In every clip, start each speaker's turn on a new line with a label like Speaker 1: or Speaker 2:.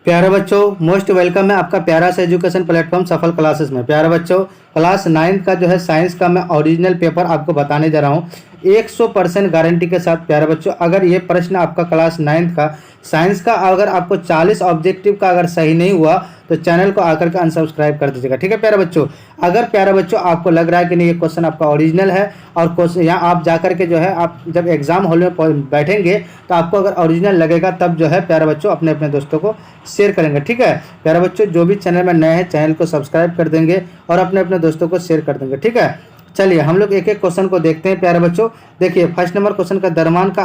Speaker 1: प्यारे बच्चों, most welcome है आपका प्यारा सा एजुकेशन प्लेटफॉर्म सफल क्लासेस में। प्यारे बच्चों, क्लास 9 का जो है साइंस का मैं ओरिजिनल पेपर आपको बताने जा रहा हूँ 100% गारंटी के साथ। प्यारे बच्चों, अगर ये प्रश्न आपका क्लास 9 का साइंस का अगर आपको 40 ऑब्जेक्टिव का अगर सही नहीं हुआ तो चैनल को आकर के अनसब्सक्राइब कर दीजिएगा, ठीक है प्यारे बच्चों। अगर प्यारे बच्चों आपको लग रहा है कि नहीं ये क्वेश्चन आपका ओरिजिनल है और क्वेश्चन यहाँ आप जाकर के जो है आप जब एग्जाम हॉल में बैठेंगे तो आपको अगर ओरिजिनल लगेगा तब जो है प्यारे बच्चों अपने अपने दोस्तों को शेयर करेंगे, ठीक है प्यारे बच्चों। जो भी चैनल में नए हैं चैनल को सब्सक्राइब कर देंगे और अपने अपने दोस्तों को शेयर कर देंगे, ठीक है। चलिए हम लोग एक एक क्वेश्चन को देखते हैं प्यारे बच्चों। देखिए फर्स्ट नंबर क्वेश्चन का द्रव्यमान का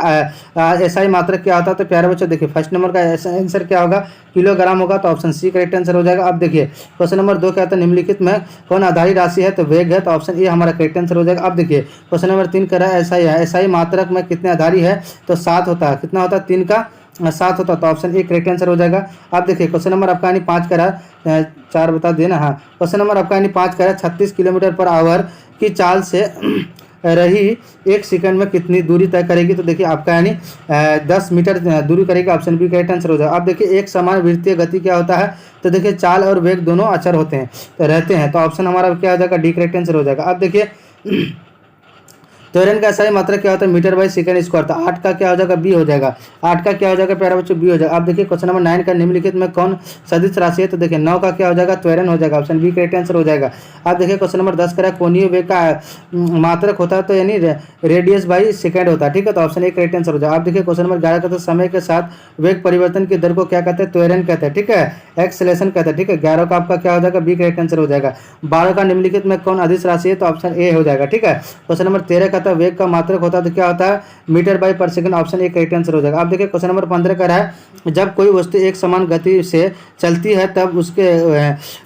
Speaker 1: एसआई मात्रक क्या होता है। तो प्यारे बच्चों देखिए फर्स्ट नंबर का आंसर क्या होगा, किलोग्राम होगा, तो ऑप्शन सी करेक्ट आंसर हो जाएगा। अब देखिए क्वेश्चन नंबर 2 क्या होता है, निम्नलिखित में कौन आधारी राशि है, तो वेग है, तो ऑप्शन ए हमारा करेक्ट आंसर हो जाएगा। अब देखिए क्वेश्चन नंबर 3 कह रहा है एसआई है, एसआई मात्रक में कितने आधारी है, तो 7 होता है। कितना होता है, 3 का 7 होता है, तो ऑप्शन ए करेक्ट आंसर हो जाएगा। अब देखिए क्वेश्चन नंबर आपका 5 कह रहा है 4 बता देना, हाँ क्वेश्चन नंबर आपका 5 कह रहा है 36 किलोमीटर पर आवर की चाल से रही 1 सेकंड में कितनी दूरी तय करेगी। तो देखिए आपका 10 मीटर दूरी करेगी, ऑप्शन बी करेक्ट आंसर हो जाएगा। अब देखिए एक समान वृत्तीय गति क्या होता है, तो देखिए चाल और वेग दोनों अचर होते हैं तो रहते हैं, तो ऑप्शन हमारा क्या हो जाएगा, डी करेक्ट आंसर हो जाएगा। अब देखिए त्वरण का सही मात्रा क्या होता है, मीटर बाई सेकंड स्क्वायर, तो 8 का क्या हो जाएगा, बी हो जाएगा। 8 का क्या हो जाएगा प्यारे बच्चों, बी हो जाएगा। अब देखिए क्वेश्चन नंबर 9 का निम्नलिखित में कौन सदिश राशि है, तो देखिए 9 का क्या हो जाएगा, त्वरण हो जाएगा, ऑप्शन बी करेक्ट आंसर हो जाएगा। अब देखिए क्वेश्चन नंबर 10 का कोणीय वेग का मात्रक होता है, तो यानी रेडियस बाई सेकंड होता है, ठीक है, तो ऑप्शन ए करेक्ट आंसर हो जाएगा। अब देखिए क्वेश्चन नंबर 11 का, तो समय के साथ वेग परिवर्तन की दर को क्या कहते हैं, त्वरण कहते हैं, ठीक है, एक्सेलेरेशन कहते हैं, ठीक है। 11 का आपका क्या हो जाएगा, बी करेक्ट आंसर हो जाएगा। 12 का निम्नलिखित में कौन अदिश राशि है, तो ऑप्शन ए हो जाएगा, ठीक है। क्वेश्चन नंबर 13 का, तो वेग का मात्रक होता है तो क्या होता है, मीटर बाई पर second, option A correct answer हो जाएगा। अब देखिए क्वेश्चन नंबर 15 का है जब कोई वस्तु एक समान गति से चलती है तब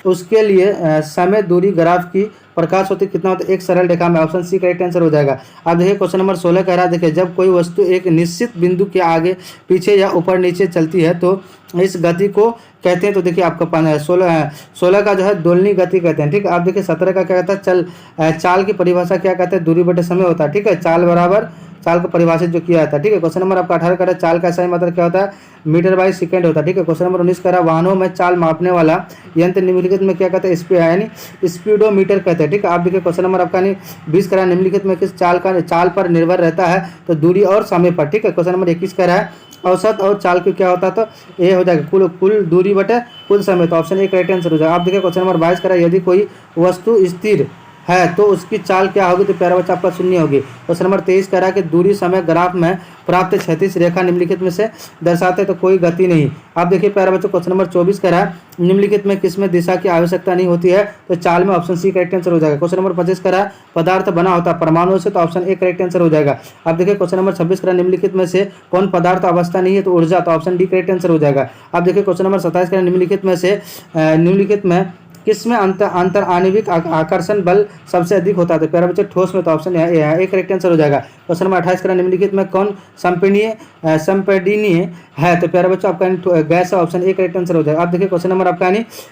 Speaker 1: उसके लिए समय दूरी ग्राफ की प्रकाश होती कितना होता है, एक सरल रेखा में, ऑप्शन सी करेक्ट आंसर हो जाएगा। अब देखिए क्वेश्चन नंबर 16 कह रहा है देखिए जब कोई वस्तु एक निश्चित बिंदु के आगे पीछे या ऊपर नीचे चलती है तो इस गति को कहते हैं, तो देखिए आपका 16 का जो है दोलनी गति कहते हैं, ठीक है। आप देखिए 17 का क्या कहता है, चाल की परिभाषा क्या कहते हैं, दूरी बटे समय होता है, ठीक है। चाल बराबर चाल को परिभाषित जो किया जाता है, ठीक है। क्वेश्चन नंबर आपका 18 का चाल का सही मतलब क्या होता है, मीटर बाई सेकंड होता है, ठीक है। क्वेश्चन नंबर 19 का वाहनों में चाल मापने वाला यंत्र निम्नलिखित में क्या कहते हैं, यानी स्पीडोमीटर कहते हैं, ठीक है। आप देखिए क्वेश्चन नंबर आपका 20 का निम्नलिखित में किस चाल पर निर्भर रहता है, तो दूरी और समय पर, ठीक है। क्वेश्चन नंबर 21 का है औसत और चाल की क्या होता है, तो ये हो जाएगा कुल दूरी बटे कुल समय, तो ऑप्शन ए करेक्ट आंसर हो जाएगा। आप देखिए क्वेश्चन नंबर 22 का यदि कोई वस्तु स्थिर है तो उसकी चाल क्या होगी, तो प्यारा बच्चा आपका शून्य होगी। क्वेश्चन नंबर 23 कह रहा है कि दूरी समय ग्राफ में प्राप्त क्षैतिज रेखा निम्नलिखित में से दर्शाते तो कोई गति नहीं। आप देखिए प्यारा बच्चों क्वेश्चन नंबर 24 कह रहा है निम्नलिखित में किसमें दिशा की आवश्यकता नहीं होती है, तो चाल में, ऑप्शन सी करेक्ट आंसर हो जाएगा। क्वेश्चन नंबर 25 कह रहा है पदार्थ बना होता है परमाणु से, तो ऑप्शन ए करेक्ट आंसर हो जाएगा। आप देखिए क्वेश्चन नंबर 26 कह रहा है निम्नलिखित में से कौन पदार्थ अवस्था नहीं है, तो ऊर्जा, तो ऑप्शन डी करेक्ट आंसर हो जाएगा। आप देखिए क्वेश्चन नंबर 27 कह रहा है निम्नलिखित में किसमें अंतर आणविक आकर्षण बल सबसे अधिक होता है, तो प्यारे बच्चे ठोस में, तो ऑप्शन ए करेक्ट आंसर हो जाएगा। क्वेश्चन नंबर 28 का निम्नलिखित में कौन संपीडनीय है, तो प्यारे बच्चों आपका गैस है, ऑप्शन ए करेक्ट आंसर हो जाएगा। आप देखिए क्वेश्चन नंबर आपका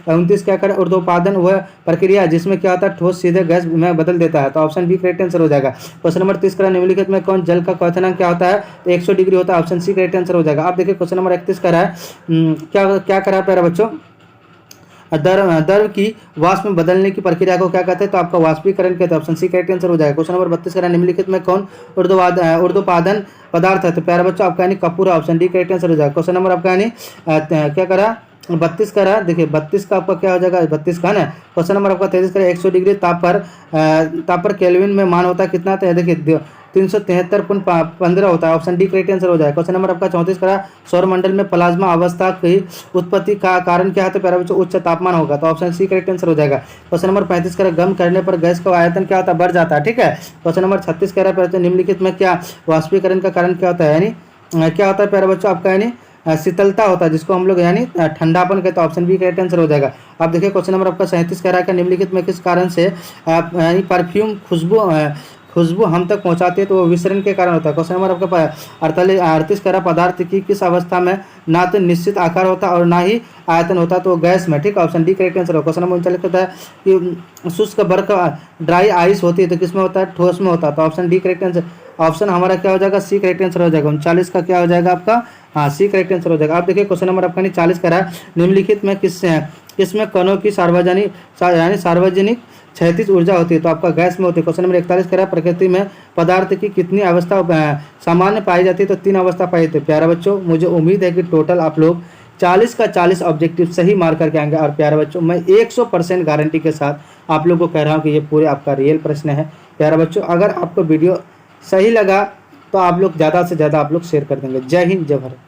Speaker 1: 29 क्या करें, ऊर्ध्वपादन वह प्रक्रिया जिसमें क्या होता है ठोस सीधे गैस में बदल देता है, तो ऑप्शन बी करेक्ट आंसर हो जाएगा। क्वेश्चन नंबर 30 का निम्नलिखित में कौन जल का क्वथनांक क्या होता है, तो 100 डिग्री होता है, ऑप्शन सी करेक्ट आंसर हो जाएगा। आप देखिए क्वेश्चन नंबर 31 का है क्या करा प्यारे बच्चों, द्रव की वाष्प में बदलने की प्रक्रिया को क्या कहते हैं, तो आपका वाष्पीकरण कहते हैं, ऑप्शन सी करेक्ट आंसर हो जाएगा। क्वेश्चन नंबर 32 का निम्नलिखित में कौन ऊर्ध्वपादन पदार्थ है, तो प्यारे बच्चों आपका Kapoor, option D correct answer हो जाएगा। क्वेश्चन नंबर आपका क्या करा 32 का रहा, देखिए 32 का आपका क्या हो जाएगा, 32 का ना। क्वेश्चन नंबर आपका 33 का 100 डिग्री ताप पर केल्विन में मान होता है कितना, तो देखिए 373.15 होता है, ऑप्शन डी करेक्ट आंसर हो जाएगा। क्वेश्चन नंबर आपका 34 का सौरमंडल में प्लाज्मा अवस्था की उत्पत्ति का कारण क्या है, तो प्यारे बच्चों उच्च तापमान होगा, तो ऑप्शन सी करेक्ट आंसर हो जाएगा। क्वेश्चन नंबर 35 का गर्म करने पर गैस का आयतन क्या होता है, बढ़ जाता है, ठीक है। क्वेश्चन नंबर 36 कह रहा है निम्नलिखित में क्या वाष्पीकरण का कारण क्या होता है, यानी क्या होता है प्यारे बच्चों आपका शीतलता होता है जिसको हम लोग यानी ठंडापन कहते हैं, ऑप्शन बी करेक्ट आंसर हो जाएगा। आप देखिए क्वेश्चन नंबर आपका 37 कह रहा है निम्नलिखित में किस कारण से यानी परफ्यूम खुशबू हम तक पहुंचाती है, तो वो विसरण के कारण होता है। क्वेश्चन नंबर आपका 38 कह रहा पदार्थ की किस अवस्था में ना तो निश्चित आकार होता और ना ही आयतन होता, तो गैस में, ठीक है, ऑप्शन डी करेक्ट आंसर हो। क्वेश्चन नंबर 39 कहता है कि शुष्क बर्फ ड्राई आइस होती है तो किस में होता है, ठोस में होता है, तो option D correct answer option हमारा क्या हो जाएगा, सी करेक्ट आंसर हो जाएगा। 39 का क्या हो जाएगा आपका, हाँ सी करेक्ट आंसर हो जाएगा। आप देखिए क्वेश्चन नंबर आपका 40 का रहा है, निम्नलिखित में किससे है, किसमें कणों की यानी सार्वजनिक क्षैतिज ऊर्जा होती है, तो आपका गैस में होती है। क्वेश्चन नंबर 41 कह रहा है, प्रकृति में पदार्थ की कितनी अवस्था सामान्य पाई जाती है, तो 3 अवस्था पाई जाती है। प्यारे बच्चों मुझे उम्मीद है कि टोटल आप लोग 40 का 40 ऑब्जेक्टिव सही मार्क करके आएंगे। और प्यारे बच्चों मैं 100% गारंटी के साथ आप लोग को कह रहा हूँ कि ये पूरे आपका रियल प्रश्न है। प्यारे बच्चों अगर आपको वीडियो सही लगा तो आप लोग ज़्यादा से ज़्यादा आप लोग शेयर कर देंगे। जय हिंद, जय भारत।